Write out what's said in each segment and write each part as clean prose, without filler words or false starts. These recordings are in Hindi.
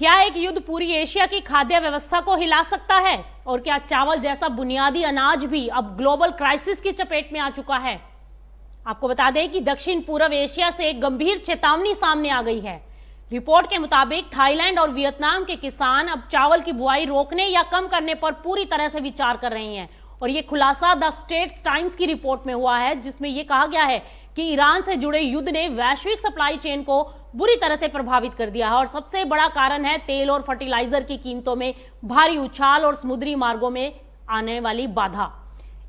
क्या एक युद्ध पूरी एशिया की खाद्य व्यवस्था को हिला सकता है? और क्या चावल जैसा बुनियादी अनाज भी अब ग्लोबल क्राइसिस की चपेट में आ चुका है? आपको बता दें कि दक्षिण पूर्व एशिया से एक गंभीर चेतावनी सामने आ गई है। रिपोर्ट के मुताबिक थाईलैंड और वियतनाम के किसान अब चावल की बुआई रोकने या कम करने पर पूरी तरह से विचार कर रहे हैं। और ये खुलासा द स्टेट्स टाइम्स की रिपोर्ट में हुआ है, जिसमें यह कहा गया है कि ईरान से जुड़े युद्ध ने वैश्विक सप्लाई चेन को बुरी तरह से प्रभावित कर दिया है। और सबसे बड़ा कारण है तेल और फर्टिलाइजर की कीमतों में भारी उछाल और समुद्री मार्गों में आने वाली बाधा।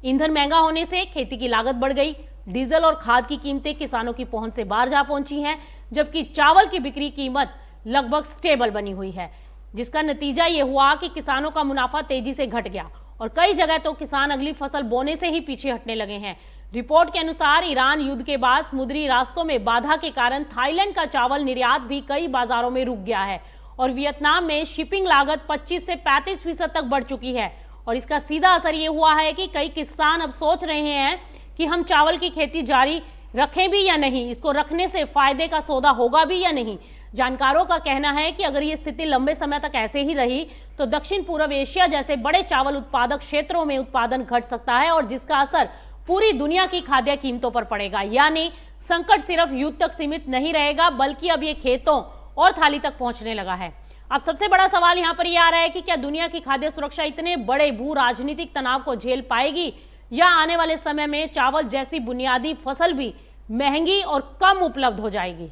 ईंधन महंगा होने से खेती की लागत बढ़ गई। डीजल और खाद की कीमतें किसानों की पहुंच से बाहर जा पहुंची हैं, जबकि चावल की बिक्री कीमत लगभग स्टेबल बनी हुई है, जिसका नतीजा ये हुआ कि किसानों का मुनाफा तेजी से घट गया और कई जगह तो किसान अगली फसल बोने से ही पीछे हटने लगे हैं। रिपोर्ट के अनुसार ईरान युद्ध के बाद समुद्री रास्तों में बाधा के कारण थाईलैंड का चावल निर्यात भी कई बाजारों में रुक गया है और वियतनाम में शिपिंग लागत 25 से 35% तक बढ़ चुकी है। और इसका सीधा असर ये हुआ है कि कई किसान अब सोच रहे हैं कि हम चावल की खेती जारी रखें भी या नहीं, इसको रखने से फायदे का सौदा होगा भी या नहीं। जानकारों का कहना है कि अगर ये स्थिति लंबे समय तक ऐसे ही रही तो दक्षिण पूर्व एशिया जैसे बड़े चावल उत्पादक क्षेत्रों में उत्पादन घट सकता है और जिसका असर पूरी दुनिया की खाद्य कीमतों पर पड़ेगा। यानी संकट सिर्फ युद्ध तक सीमित नहीं रहेगा, बल्कि अब ये खेतों और थाली तक पहुंचने लगा है। अब सबसे बड़ा सवाल यहां पर यह आ रहा है कि क्या दुनिया की खाद्य सुरक्षा इतने बड़े भू राजनीतिक तनाव को झेल पाएगी, या आने वाले समय में चावल जैसी बुनियादी फसल भी महंगी और कम उपलब्ध हो जाएगी।